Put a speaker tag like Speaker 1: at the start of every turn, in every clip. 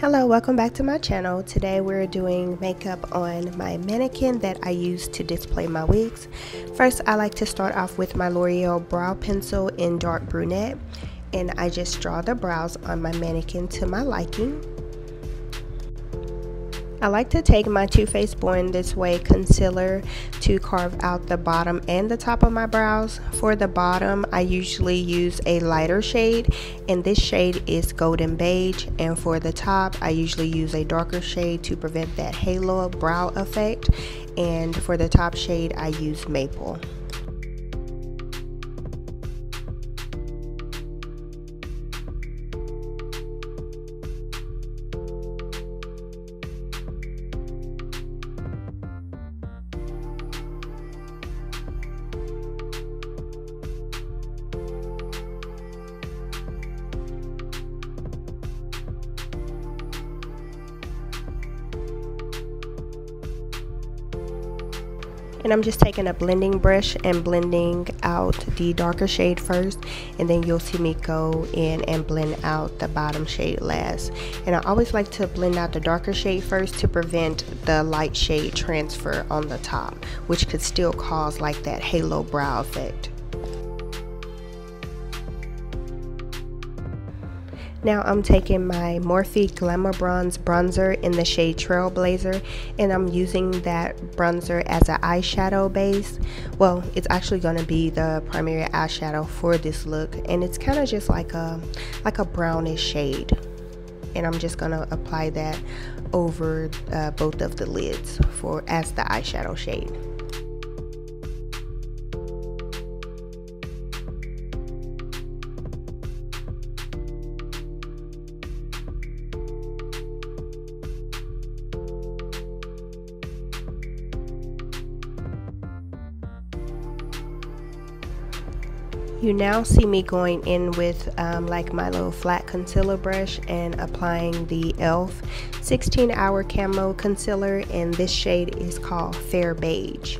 Speaker 1: Hello, welcome back to my channel. Today we're doing makeup on my mannequin that I use to display my wigs. First, I like to start off with my L'Oreal brow pencil in dark brunette, and I just draw the brows on my mannequin to my liking. I like to take my Too Faced Born This Way concealer to carve out the bottom and the top of my brows. For the bottom, I usually use a lighter shade, and this shade is Golden Beige. And for the top, I usually use a darker shade to prevent that halo brow effect. And for the top shade, I use Maple. And I'm just taking a blending brush and blending out the darker shade first, and then you'll see me go in and blend out the bottom shade last. And I always like to blend out the darker shade first to prevent the light shade transfer on the top, which could still cause like that halo brow effect. Now I'm taking my Morphe Glamour Bronze bronzer in the shade Trailblazer, and I'm using that bronzer as an eyeshadow base. Well, it's actually going to be the primary eyeshadow for this look, and it's kind of just like a brownish shade. And I'm just going to apply that over both of the lids as the eyeshadow shade. You now see me going in with like my little flat concealer brush and applying the e.l.f. 16-hour camo concealer, and this shade is called Fair Beige.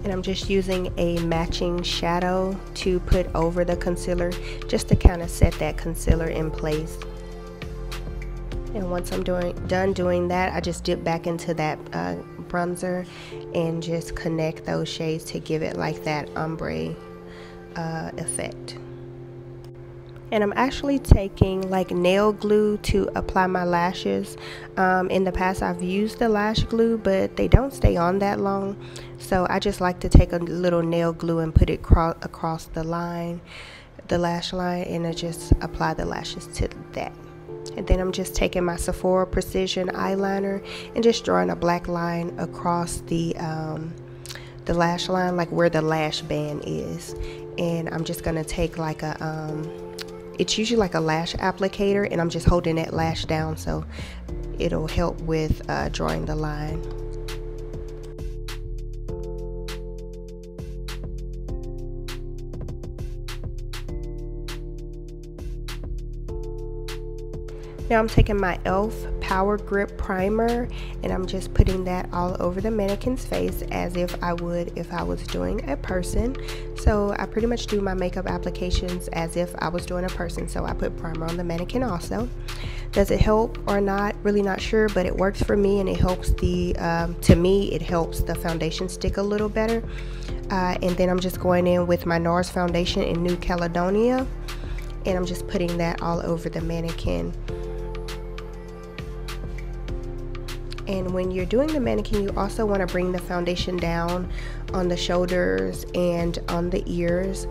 Speaker 1: And I'm just using a matching shadow to put over the concealer just to kind of set that concealer in place. And once I'm done doing that, I just dip back into that bronzer and just connect those shades to give it like that ombre effect. And I'm actually taking like nail glue to apply my lashes. In the past I've used the lash glue, but they don't stay on that long. So I just like to take a little nail glue and put it across the line, the lash line, and I just apply the lashes to that. And then I'm just taking my Sephora Precision eyeliner and just drawing a black line across the lash line, like where the lash band is. And I'm just gonna take like it's usually like a lash applicator, and I'm just holding that lash down so it'll help with drawing the line. Now I'm taking my e.l.f. Power Grip Primer, and I'm just putting that all over the mannequin's face as if I would if I was doing a person. So I pretty much do my makeup applications as if I was doing a person. So I put primer on the mannequin also. Does it help or not? Really not sure, but it works for me, and it helps to me it helps the foundation stick a little better. And then I'm just going in with my NARS foundation in New Caledonia, and I'm just putting that all over the mannequin. And when you're doing the mannequin, you also want to bring the foundation down on the shoulders and on the ears.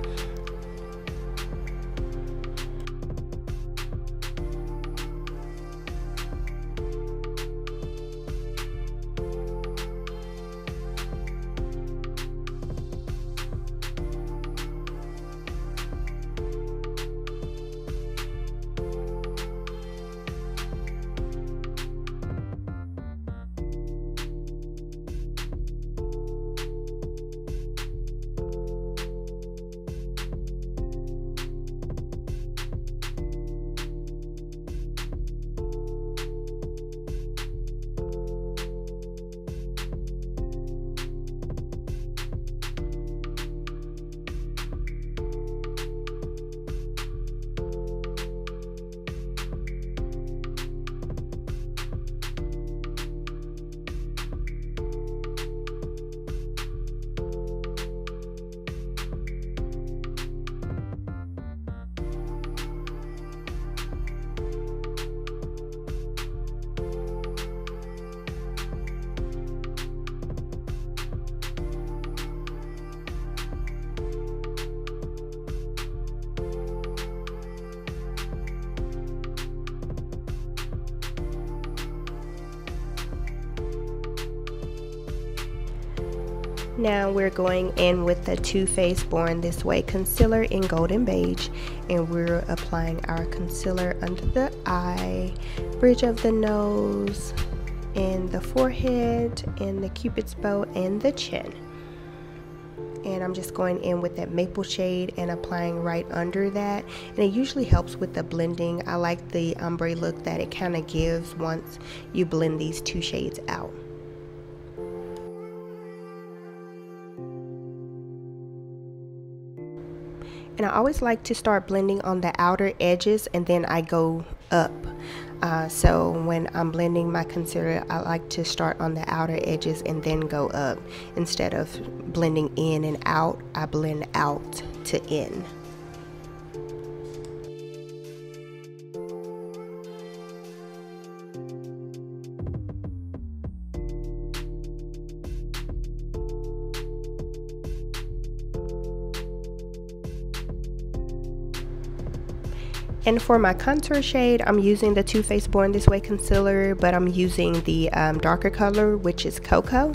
Speaker 1: Now we're going in with the Too Faced Born This Way concealer in Golden Beige, and we're applying our concealer under the eye, bridge of the nose, and the forehead, and the cupid's bow, and the chin. And I'm just going in with that maple shade and applying right under that, and it usually helps with the blending. I like the ombre look that it kind of gives once you blend these two shades out. And I always like to start blending on the outer edges and then I go up. So when I'm blending my concealer, I like to start on the outer edges and then go up. Instead of blending in and out, I blend out to in. And for my contour shade, I'm using the Too Faced Born This Way concealer, but I'm using the darker color, which is Cocoa.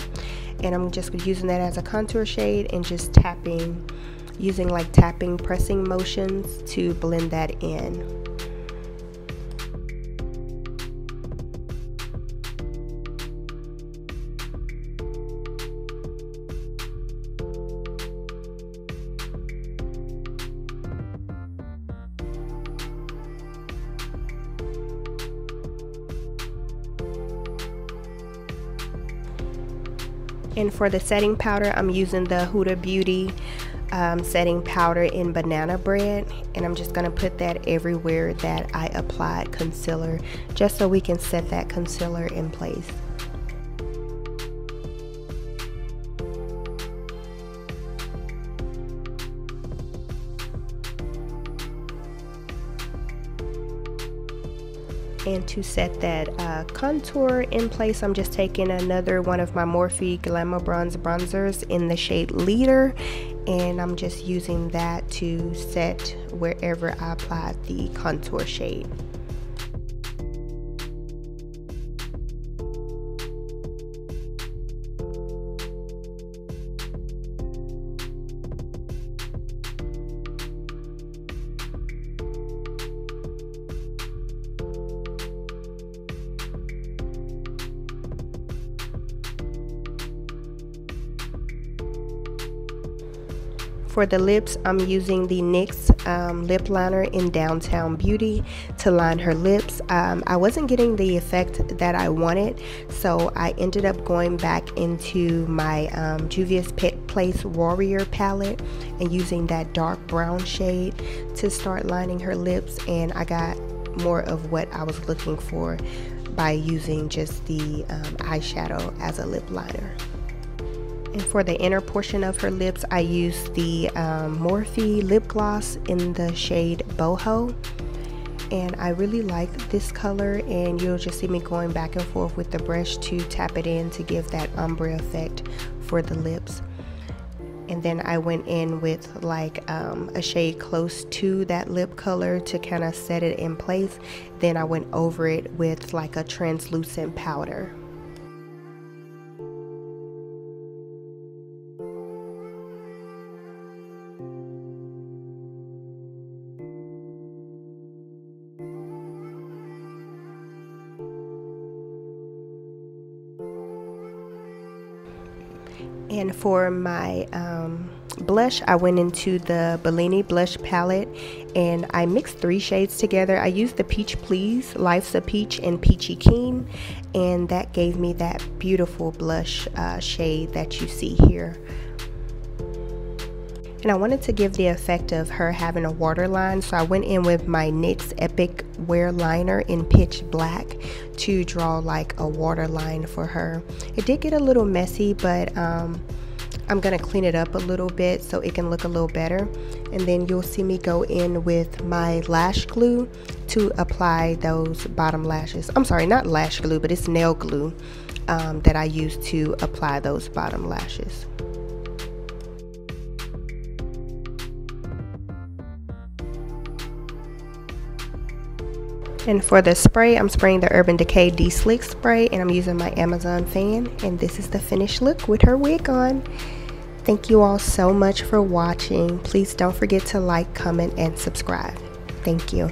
Speaker 1: And I'm just using that as a contour shade and just tapping, using like tapping, pressing motions to blend that in. And for the setting powder, I'm using the Huda Beauty setting powder in Banana Bread, and I'm just going to put that everywhere that I applied concealer, just so we can set that concealer in place. And to set that contour in place, I'm just taking another one of my Morphe Glamour Bronze bronzers in the shade Leader, and I'm just using that to set wherever I applied the contour shade. For the lips, I'm using the NYX lip liner in Downtown Beauty to line her lips. I wasn't getting the effect that I wanted, so I ended up going back into my Juvia's Pet Place Warrior palette and using that dark brown shade to start lining her lips, and I got more of what I was looking for by using just the eyeshadow as a lip liner. And for the inner portion of her lips, I used the Morphe lip gloss in the shade Boho, and I really like this color, and you'll just see me going back and forth with the brush to tap it in to give that ombre effect for the lips. And then I went in with like a shade close to that lip color to kind of set it in place. Then I went over it with like a translucent powder. And for my blush, I went into the Bellini blush palette and I mixed 3 shades together. I used the Peach Please, Life's a Peach, and Peachy Keen, and that gave me that beautiful blush shade that you see here. And I wanted to give the effect of her having a waterline, so I went in with my NYX Epic Wear Liner in Pitch Black to draw like a waterline for her. It did get a little messy, but I'm gonna clean it up a little bit so it can look a little better. And then you'll see me go in with my lash glue to apply those bottom lashes. I'm sorry, not lash glue, but it's nail glue that I use to apply those bottom lashes. And for the spray, I'm spraying the Urban Decay De-Slick spray, and I'm using my Amazon fan, and this is the finished look with her wig on. Thank you all so much for watching. Please don't forget to like, comment, and subscribe. Thank you.